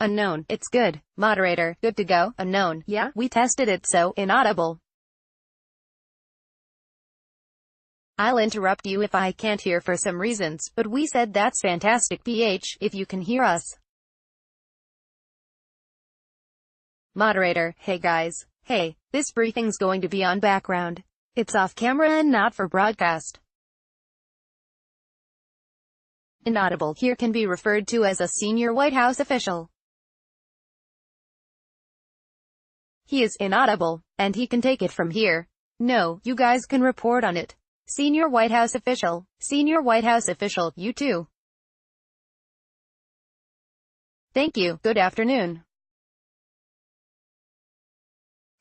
Unknown, it's good. Moderator, good to go. Unknown, yeah, we tested it so. Inaudible. I'll interrupt you if I can't hear for some reasons, but we said that's fantastic PH, if you can hear us. Moderator, hey guys. Hey, this briefing's going to be on background. It's off camera and not for broadcast. Inaudible here can be referred to as a senior White House official. He is inaudible, and he can take it from here. No, you guys can report on it. Senior White House official, you too. Thank you, good afternoon.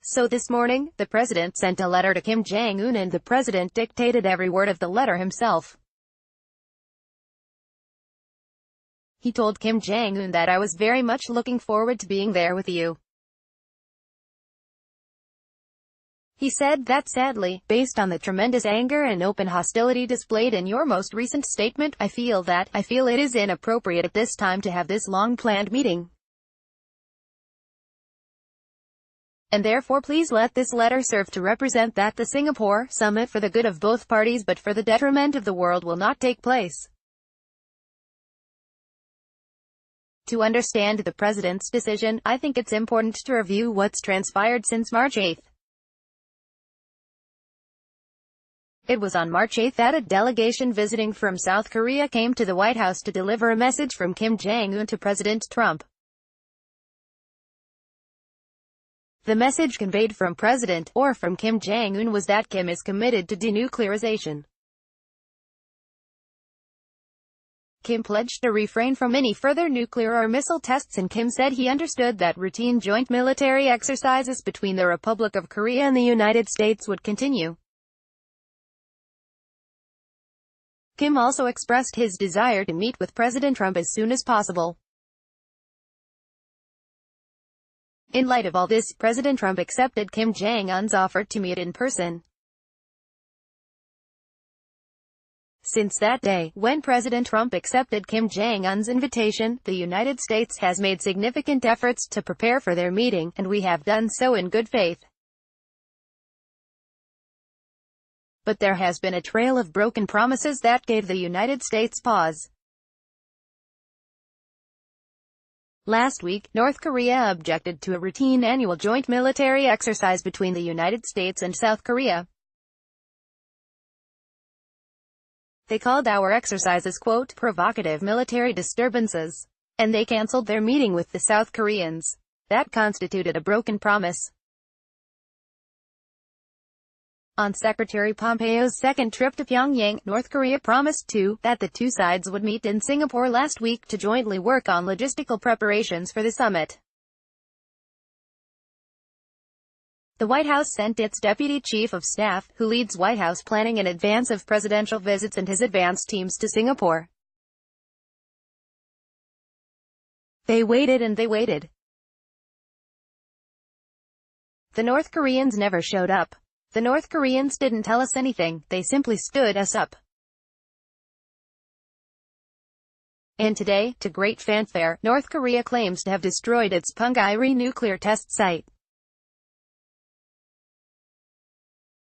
So this morning, the president sent a letter to Kim Jong-un and the president dictated every word of the letter himself. He told Kim Jong-un that I was very much looking forward to being there with you. He said that sadly, based on the tremendous anger and open hostility displayed in your most recent statement, I feel it is inappropriate at this time to have this long-planned meeting. And therefore please let this letter serve to represent that the Singapore summit for the good of both parties but for the detriment of the world will not take place. To understand the president's decision, I think it's important to review what's transpired since March 8. It was on March 8 that a delegation visiting from South Korea came to the White House to deliver a message from Kim Jong-un to President Trump. The message conveyed from from Kim Jong-un was that Kim is committed to denuclearization. Kim pledged to refrain from any further nuclear or missile tests, and Kim said he understood that routine joint military exercises between the Republic of Korea and the United States would continue. Kim also expressed his desire to meet with President Trump as soon as possible. In light of all this, President Trump accepted Kim Jong-un's offer to meet in person. Since that day, when President Trump accepted Kim Jong-un's invitation, the United States has made significant efforts to prepare for their meeting, and we have done so in good faith. But there has been a trail of broken promises that gave the United States pause. Last week, North Korea objected to a routine annual joint military exercise between the United States and South Korea. They called our exercises, quote, provocative military disturbances. And they canceled their meeting with the South Koreans. That constituted a broken promise. On Secretary Pompeo's second trip to Pyongyang, North Korea promised, too, that the two sides would meet in Singapore last week to jointly work on logistical preparations for the summit. The White House sent its Deputy Chief of Staff, who leads White House planning in advance of presidential visits, and his advance teams to Singapore. They waited and they waited. The North Koreans never showed up. The North Koreans didn't tell us anything, they simply stood us up. And today, to great fanfare, North Korea claims to have destroyed its Punggye-ri nuclear test site.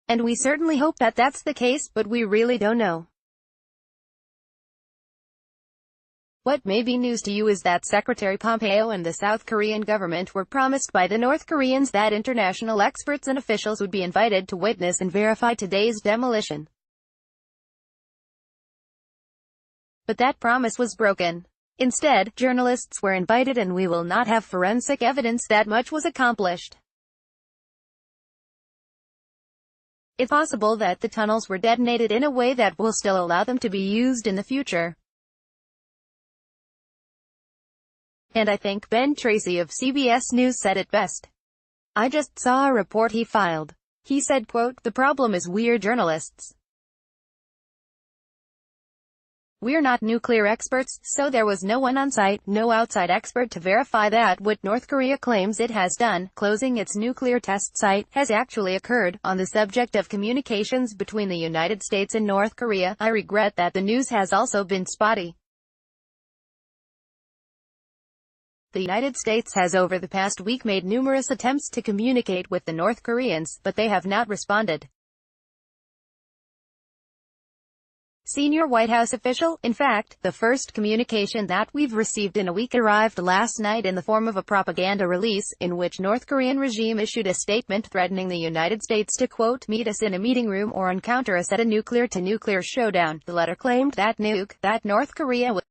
And we certainly hope that that's the case, but we really don't know. What may be news to you is that Secretary Pompeo and the South Korean government were promised by the North Koreans that international experts and officials would be invited to witness and verify today's demolition. But that promise was broken. Instead, journalists were invited, and we will not have forensic evidence that much was accomplished. It's possible that the tunnels were detonated in a way that will still allow them to be used in the future. And I think Ben Tracy of CBS News said it best. I just saw a report he filed. He said, quote, the problem is we're journalists. We're not nuclear experts, so there was no one on site, no outside expert to verify that what North Korea claims it has done, closing its nuclear test site, has actually occurred. On the subject of communications between the United States and North Korea, I regret that the news has also been spotty. The United States has over the past week made numerous attempts to communicate with the North Koreans, but they have not responded. Senior White House official. In fact, the first communication that we've received in a week arrived last night in the form of a propaganda release, in which North Korean regime issued a statement threatening the United States to, quote, meet us in a meeting room or encounter us at a nuclear-to-nuclear showdown. The letter claimed that North Korea would.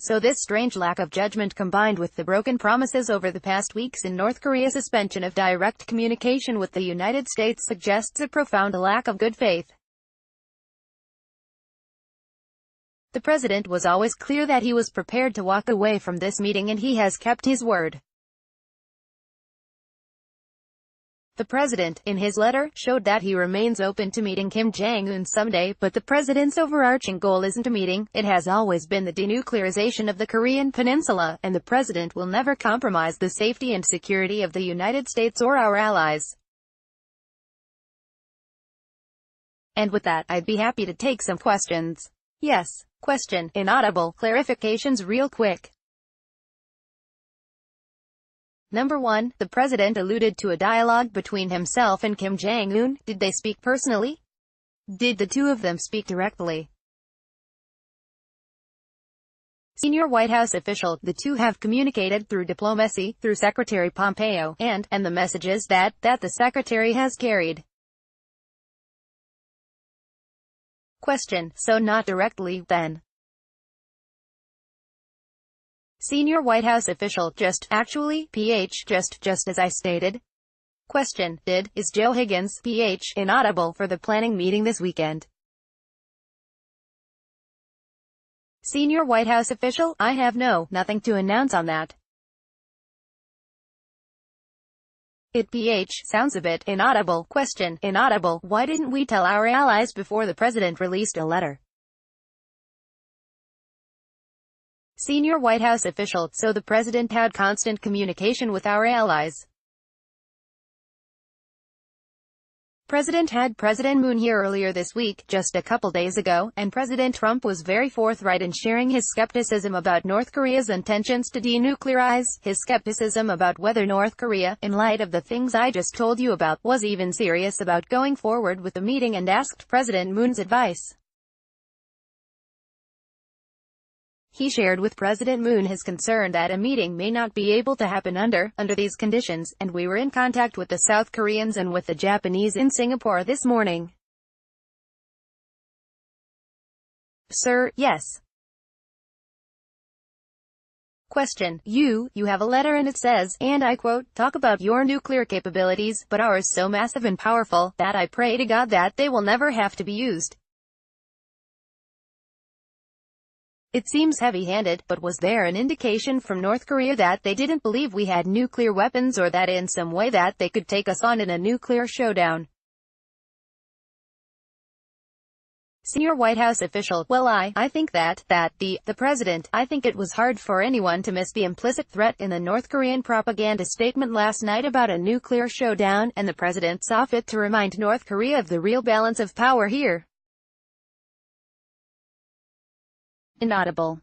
So this strange lack of judgment, combined with the broken promises over the past weeks in North Korea's suspension of direct communication with the United States, suggests a profound lack of good faith. The president was always clear that he was prepared to walk away from this meeting, and he has kept his word. The president, in his letter, showed that he remains open to meeting Kim Jong-un someday, but the president's overarching goal isn't a meeting. It has always been the denuclearization of the Korean Peninsula, and the president will never compromise the safety and security of the United States or our allies. And with that, I'd be happy to take some questions. Yes. Question. Inaudible. Clarifications real quick. Number 1. The president alluded to a dialogue between himself and Kim Jong-un. Did they speak personally? Did the two of them speak directly? Senior White House official. The two have communicated through diplomacy, through Secretary Pompeo, and the messages that the secretary has carried. Question. So not directly, then? Senior White House official. Just as I stated. Question. Is Joe Higgins, inaudible for the planning meeting this weekend? Senior White House official. I have nothing to announce on that. It sounds a bit inaudible. Question. Inaudible. Why didn't we tell our allies before the president released a letter? Senior White House official. So the president had constant communication with our allies. President had President Moon here earlier this week, just a couple days ago, and President Trump was very forthright in sharing his skepticism about North Korea's intentions to denuclearize, his skepticism about whether North Korea, in light of the things I just told you about, was even serious about going forward with the meeting, and asked President Moon's advice. He shared with President Moon his concern that a meeting may not be able to happen under these conditions, and we were in contact with the South Koreans and with the Japanese in Singapore this morning. Sir, yes. Question. You have a letter and it says, and I quote, talk about your nuclear capabilities, but ours so massive and powerful, that I pray to God that they will never have to be used. It seems heavy-handed, but was there an indication from North Korea that they didn't believe we had nuclear weapons, or that in some way that they could take us on in a nuclear showdown? Senior White House official. Well, I think that the president, I think it was hard for anyone to miss the implicit threat in the North Korean propaganda statement last night about a nuclear showdown, and the president saw fit to remind North Korea of the real balance of power here. Inaudible.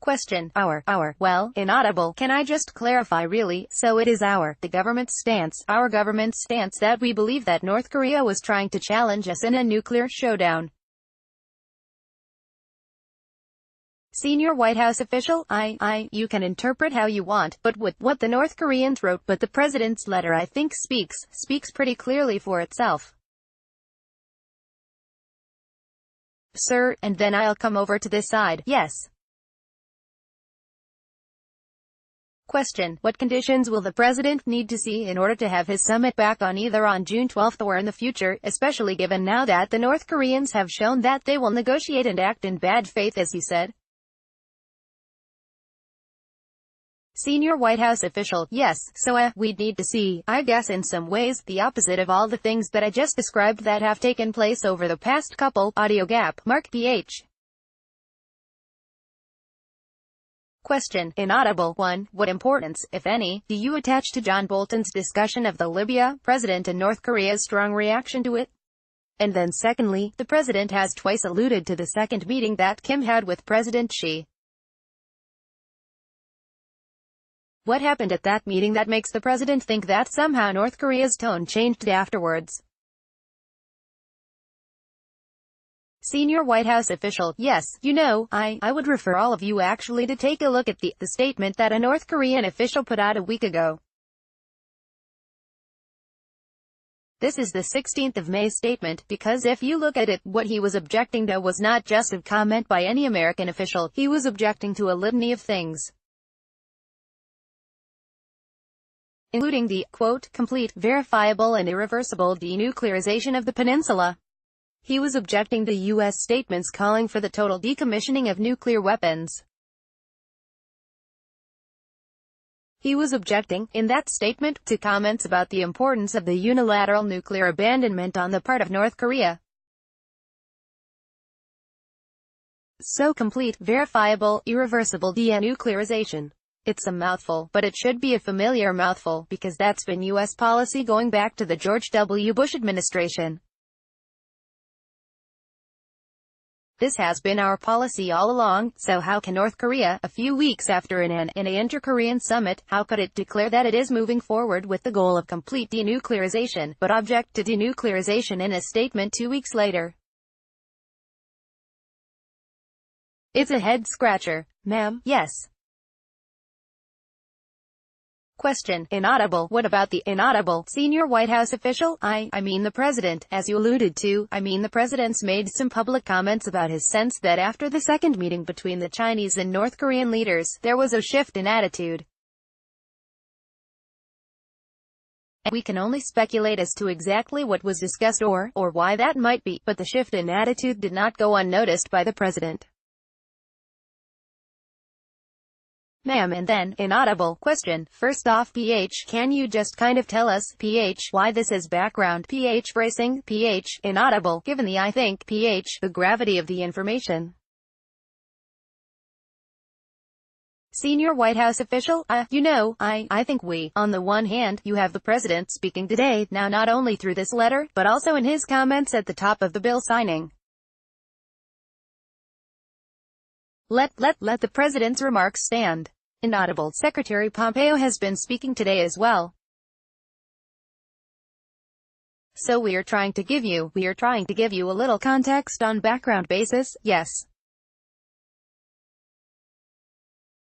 Question. Our. Well, inaudible. Can I just clarify really? So it is the government's stance, our government's stance, that we believe that North Korea was trying to challenge us in a nuclear showdown. Senior White House official. You can interpret how you want, but with what the North Koreans wrote, but the president's letter I think speaks pretty clearly for itself. Sir, and then I'll come over to this side. Yes. Question. What conditions will the president need to see in order to have his summit back on, either on June 12 or in the future, especially given now that the North Koreans have shown that they will negotiate and act in bad faith, as he said? Senior White House official. Yes, so we'd need to see, I guess in some ways, the opposite of all the things that I just described that have taken place over the past couple. Audio gap. Mark PH. Question. Inaudible. 1. What importance, if any, do you attach to John Bolton's discussion of the Libya president and North Korea's strong reaction to it? And then secondly, the president has twice alluded to the second meeting that Kim had with President Xi. What happened at that meeting that makes the president think that somehow North Korea's tone changed afterwards? Senior White House official: yes, you know, I would refer all of you actually to take a look at the statement that a North Korean official put out a week ago. This is the 16th of May statement, because if you look at it, what he was objecting to was not just a comment by any American official, he was objecting to a litany of things, including the, quote, complete, verifiable and irreversible denuclearization of the peninsula. He was objecting to U.S. statements calling for the total decommissioning of nuclear weapons. He was objecting, in that statement, to comments about the importance of the unilateral nuclear abandonment on the part of North Korea. So complete, verifiable, irreversible denuclearization. It's a mouthful, but it should be a familiar mouthful, because that's been U.S. policy going back to the George W. Bush administration. This has been our policy all along, so how can North Korea, a few weeks after an inter-Korean summit, how could it declare that it is moving forward with the goal of complete denuclearization, but object to denuclearization in a statement 2 weeks later? It's a head-scratcher. Ma'am, yes. Question. Inaudible. What about the inaudible senior White House official? I mean the president, as you alluded to. I mean the president's made some public comments about his sense that after the second meeting between the Chinese and North Korean leaders, there was a shift in attitude. And we can only speculate as to exactly what was discussed or why that might be, but the shift in attitude did not go unnoticed by the president. Ma'am, and then, inaudible. Question. First off, can you just kind of tell us, why this is background, bracing, inaudible, given the I think, the gravity of the information? Senior White House official: you know, I think on the one hand, you have the president speaking today, now not only through this letter, but also in his comments at the top of the bill signing. Let the president's remarks stand. Inaudible. Secretary Pompeo has been speaking today as well. So we are trying to give you a little context on background basis, yes.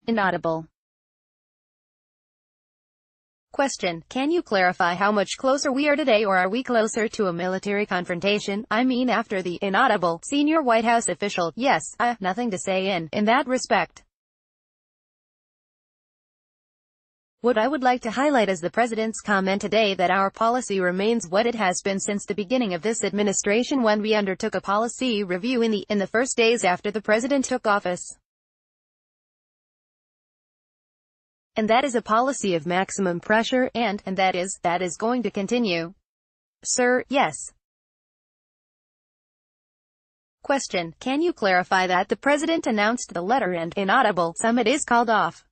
Inaudible. Question. Can you clarify how much closer we are today, or are we closer to a military confrontation? I mean after the inaudible senior White House official: yes, nothing to say in that respect. What I would like to highlight is the president's comment today that our policy remains what it has been since the beginning of this administration, when we undertook a policy review in the first days after the president took office. And that is a policy of maximum pressure, and that is going to continue. Sir, yes. Question. Can you clarify that the president announced the letter and inaudible summit is called off?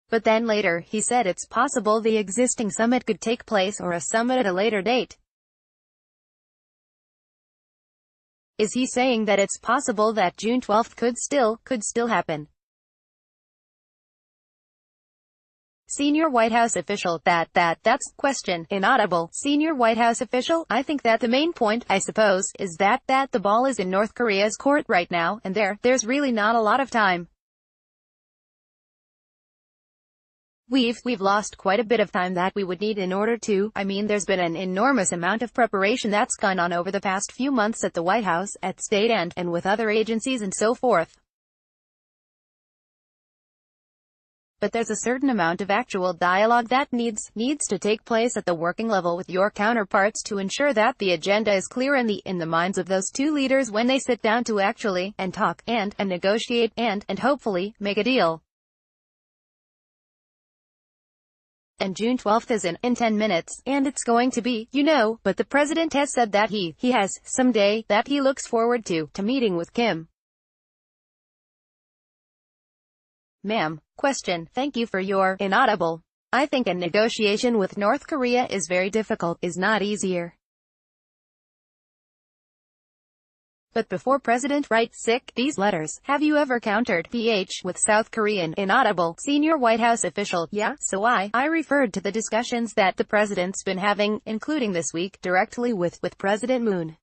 But then later, he said it's possible the existing summit could take place, or a summit at a later date. Is he saying that it's possible that June 12th could still happen? Senior White House official: that's question. Inaudible senior White House official: I think that the main point, I suppose, is that the ball is in North Korea's court right now, and there's really not a lot of time. We've lost quite a bit of time that we would need in order to, there's been an enormous amount of preparation that's gone on over the past few months at the White House, at state and with other agencies and so forth. But there's a certain amount of actual dialogue that needs to take place at the working level with your counterparts to ensure that the agenda is clear in the minds of those two leaders when they sit down to actually talk and negotiate and hopefully make a deal. And June 12th is in 10 minutes, and it's going to be, but the president has said that he has, someday, that he looks forward to meeting with Kim. Ma'am. Question. Thank you for your inaudible I think a negotiation with North Korea is very difficult, is not easier. But before President writes these letters, have you ever countered PH with South Korean? Inaudible. Senior White House official. Yeah, so I referred to the discussions that the president's been having, including this week, directly with President Moon.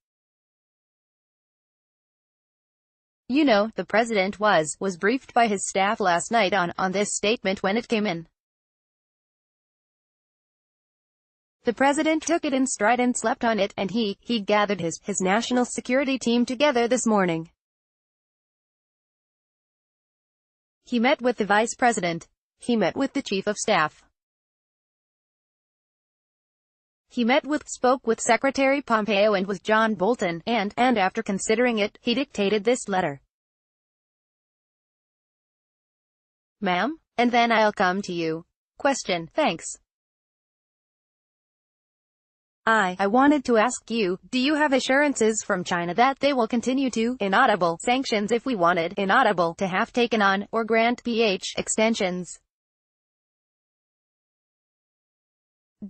You know, the president was briefed by his staff last night on this statement when it came in. The president took it in stride and slept on it, and he gathered his national security team together this morning. He met with the vice president. He met with the chief of staff. He spoke with Secretary Pompeo and with John Bolton, and after considering it, he dictated this letter. Ma'am? And then I'll come to you. Question. Thanks. I wanted to ask you, do you have assurances from China that they will continue to, inaudible, sanctions if we wanted, inaudible, to have taken on, or grant PH extensions?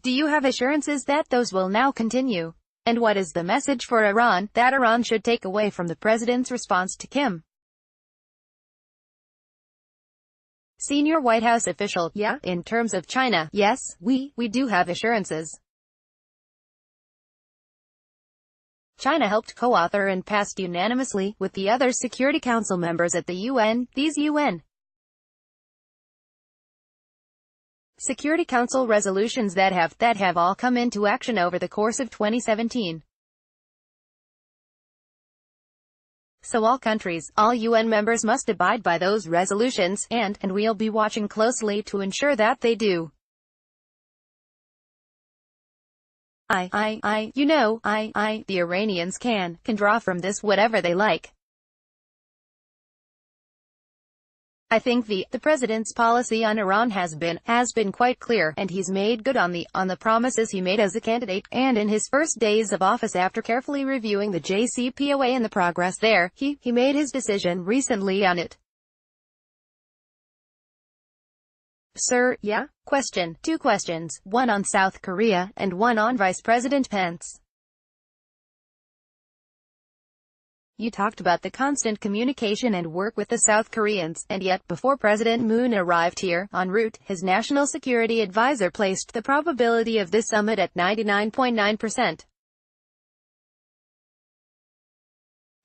Do you have assurances that those will now continue? And what is the message for Iran, that Iran should take away from the president's response to Kim? Senior White House official. Yeah, in terms of China, yes, we do have assurances. China helped co-author and passed unanimously, with the other Security Council members at the UN, these UN Security Council resolutions that have all come into action over the course of 2017. So all countries, all UN members must abide by those resolutions, and we'll be watching closely to ensure that they do. You know, the Iranians can draw from this whatever they like. I think the president's policy on Iran has been quite clear, and he's made good on the promises he made as a candidate, and in his first days of office after carefully reviewing the JCPOA and the progress there, he made his decision recently on it. Sir, yeah? Question. 2 questions, one on South Korea, and one on Vice President Pence. You talked about the constant communication and work with the South Koreans, and yet, before President Moon arrived here, en route, his national security advisor placed the probability of this summit at 99.9%.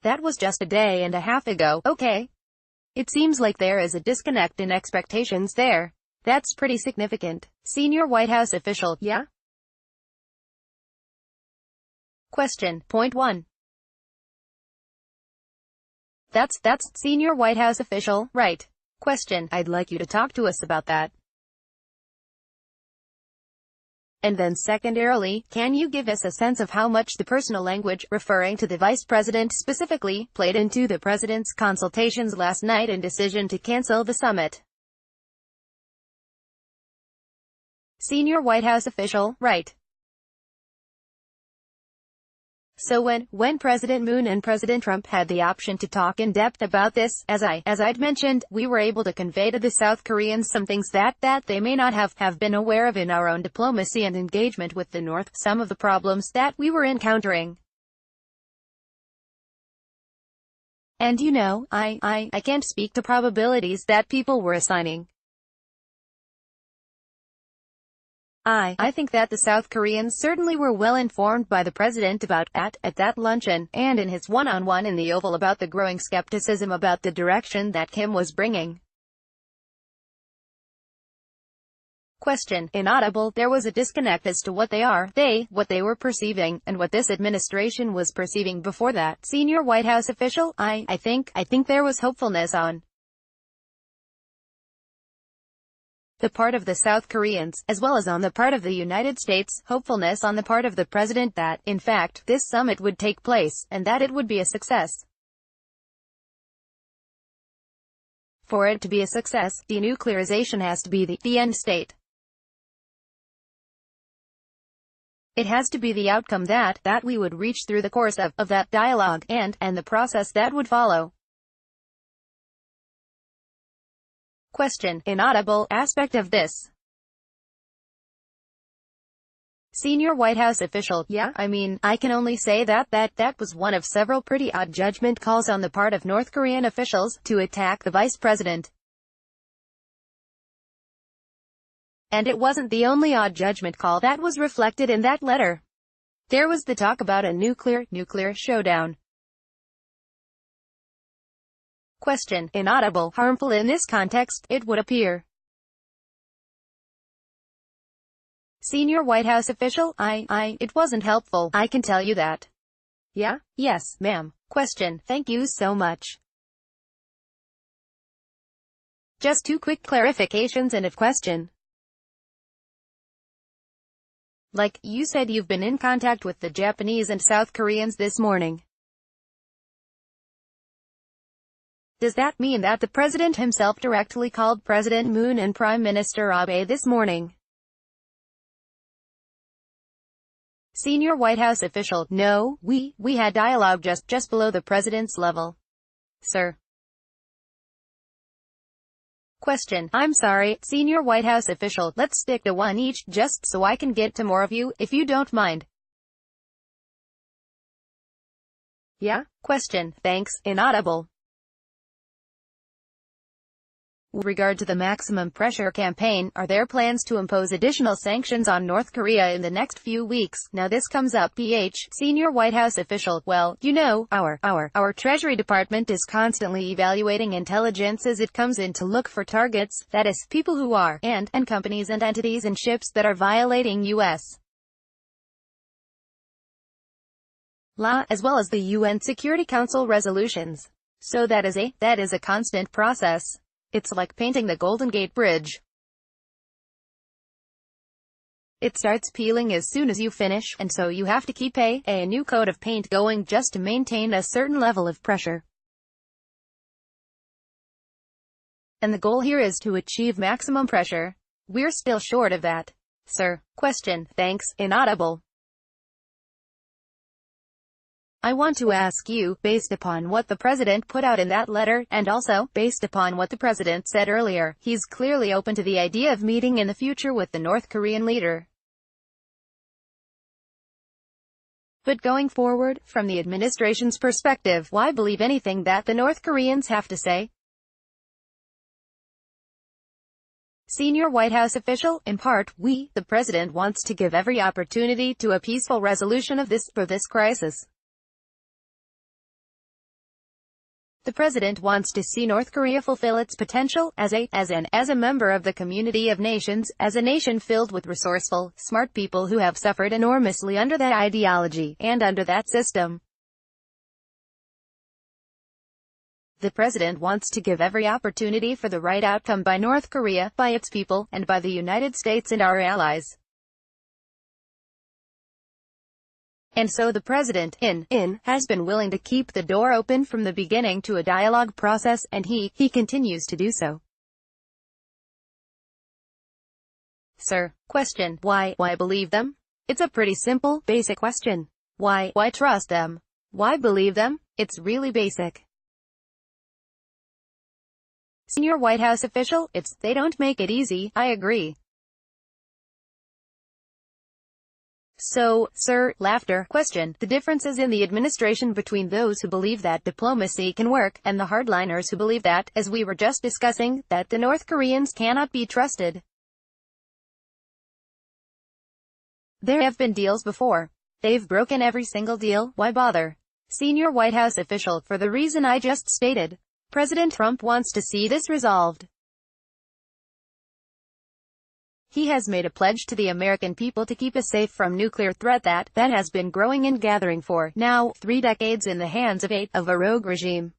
That was just a day and a half ago, okay? It seems like there is a disconnect in expectations there. That's pretty significant. Senior White House official. Yeah? Question. Point 1. That's Senior White House official, right? Question. I'd like you to talk to us about that. And then secondarily, can you give us a sense of how much the personal language, referring to the vice president specifically, played into the president's consultations last night and decision to cancel the summit? Senior White House official, right. So when President Moon and President Trump had the option to talk in depth about this, as I'd mentioned, we were able to convey to the South Koreans some things that they may not have been aware of in our own diplomacy and engagement with the North, some of the problems that we were encountering. And you know, I can't speak to probabilities that people were assigning. I think that the South Koreans certainly were well informed by the president about at that luncheon, and in his one-on-one in the Oval about the growing skepticism about the direction that Kim was bringing. Question. Inaudible. There was a disconnect as to what they were perceiving, and what this administration was perceiving before that. Senior White House official. I think there was hopefulness on the part of the South Koreans, as well as on the part of the United States, hopefulness on the part of the president that, in fact, this summit would take place, and that it would be a success. For it to be a success, denuclearization has to be the end state. It has to be the outcome that we would reach through the course of that dialogue, and the process that would follow. Question. Inaudible. Aspect of this Senior White House official, yeah, I mean, I can only say that was one of several pretty odd judgment calls on the part of North Korean officials to attack the vice president. And it wasn't the only odd judgment call that was reflected in that letter. There was the talk about a nuclear showdown. Question. Inaudible. Harmful in this context, it would appear. Senior White House official, it wasn't helpful, I can tell you that. Yeah? Yes, ma'am. Question. Thank you so much. Just two quick clarifications and a question. Like, you said you've been in contact with the Japanese and South Koreans this morning. Does that mean that the president himself directly called President Moon and Prime Minister Abe this morning? Senior White House official, no, we had dialogue just below the president's level. Sir. Question. I'm sorry, Senior White House official, let's stick to one each, just so I can get to more of you, if you don't mind. Yeah? Question. Thanks. Inaudible. With regard to the maximum pressure campaign, are there plans to impose additional sanctions on North Korea in the next few weeks? Now this comes up. Senior White House official, well, you know, our Treasury Department is constantly evaluating intelligence as it comes in to look for targets, that is, people who are, and companies and entities and ships that are violating U.S. law, as well as the UN Security Council resolutions. So that is a constant process. It's like painting the Golden Gate Bridge. It starts peeling as soon as you finish, and so you have to keep a new coat of paint going just to maintain a certain level of pressure. And the goal here is to achieve maximum pressure. We're still short of that, sir. Question. Thanks. Inaudible. I want to ask you, based upon what the president put out in that letter, and also, based upon what the president said earlier, he's clearly open to the idea of meeting in the future with the North Korean leader. But going forward, from the administration's perspective, why believe anything that the North Koreans have to say? Senior White House official, in part, the president wants to give every opportunity to a peaceful resolution of this crisis. The president wants to see North Korea fulfill its potential as a member of the community of nations, as a nation filled with resourceful, smart people who have suffered enormously under that ideology, and under that system. The president wants to give every opportunity for the right outcome by North Korea, by its people, and by the United States and our allies. And so the president, has been willing to keep the door open from the beginning to a dialogue process, and he continues to do so. Sir. Question. Why believe them? It's a pretty simple, basic question. Why trust them? Why believe them? It's really basic. Senior White House official, they don't make it easy, I agree. So, sir, laughter. Question. The differences in the administration between those who believe that diplomacy can work, and the hardliners who believe that, as we were just discussing, that the North Koreans cannot be trusted. There have been deals before. They've broken every single deal, why bother? Senior White House official, for the reason I just stated. President Trump wants to see this resolved. He has made a pledge to the American people to keep us safe from nuclear threat that has been growing and gathering for, now, 3 decades in the hands of a rogue regime.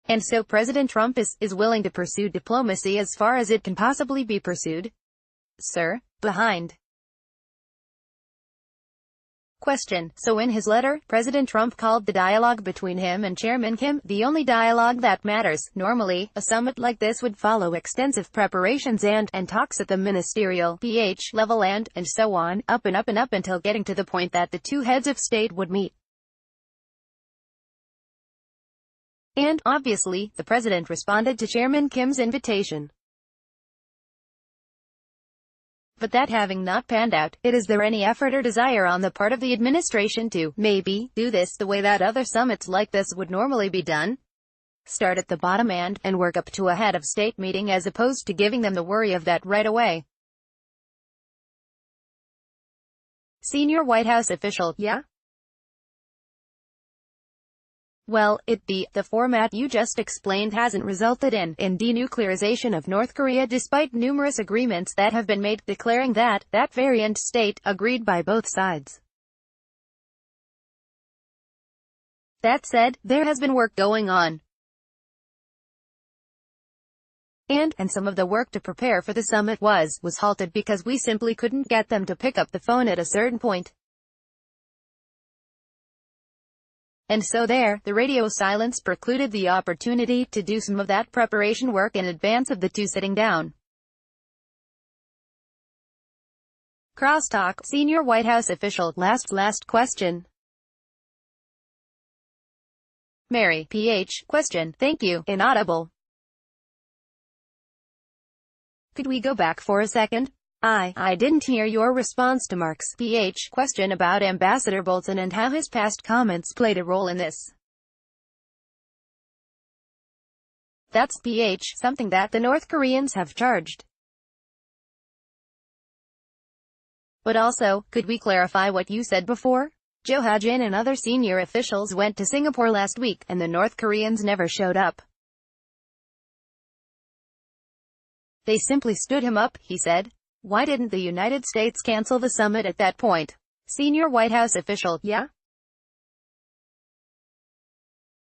And so President Trump is willing to pursue diplomacy as far as it can possibly be pursued. Sir, behind. Question. So in his letter, President Trump called the dialogue between him and Chairman Kim the only dialogue that matters. Normally, a summit like this would follow extensive preparations and talks at the ministerial level and so on, up and up and up until getting to the point that the two heads of state would meet. And, obviously, the president responded to Chairman Kim's invitation. But that having not panned out, is there any effort or desire on the part of the administration to, maybe, do this the way that other summits like this would normally be done? Start at the bottom and work up to a head of state meeting as opposed to giving them the worry of that right away. Senior White House official, yeah? Well, the format you just explained hasn't resulted in denuclearization of North Korea despite numerous agreements that have been made declaring that variant state, agreed by both sides. That said, there has been work going on. And some of the work to prepare for the summit was halted because we simply couldn't get them to pick up the phone at a certain point. And so the radio silence precluded the opportunity to do some of that preparation work in advance of the two sitting down. Crosstalk, senior White House official, last question. Mary, PH, question, thank you, inaudible. Could we go back for a second? I didn't hear your response to Mark's PH question about Ambassador Bolton and how his past comments played a role in this. That's PH, something that the North Koreans have charged. But also, could we clarify what you said before? Jo Ha-jin and other senior officials went to Singapore last week, and the North Koreans never showed up. They simply stood him up, he said. Why didn't the United States cancel the summit at that point? Senior White House official, yeah?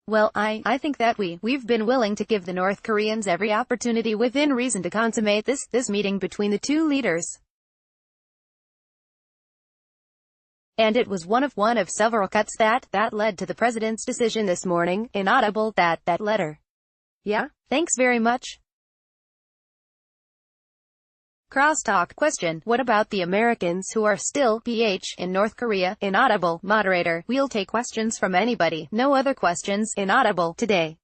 Well, I think that we've been willing to give the North Koreans every opportunity within reason to consummate this meeting between the two leaders. And it was one of several cuts that led to the president's decision this morning, inaudible, that letter. Yeah? Thanks very much. Crosstalk, question, what about the Americans who are still PH in North Korea? Inaudible, moderator, we'll take questions from anybody, no other questions, inaudible, today.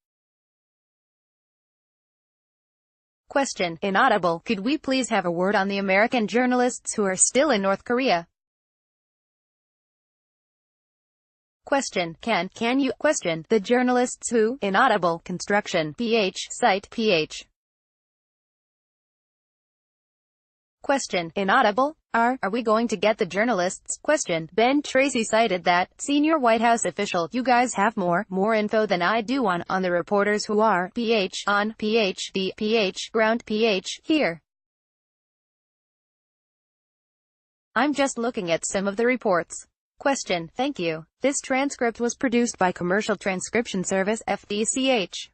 Question, inaudible, could we please have a word on the American journalists who are still in North Korea? Question, can you, question, the journalists who, inaudible, construction, PH, site, PH. Question, inaudible, are we going to get the journalists? Question, Ben Tracy cited that, senior White House official, you guys have more info than I do on the reporters who are, PH, on, PH, the, PH, ground, PH, here. I'm just looking at some of the reports. Question, thank you. This transcript was produced by Commercial Transcription Service, FDCH.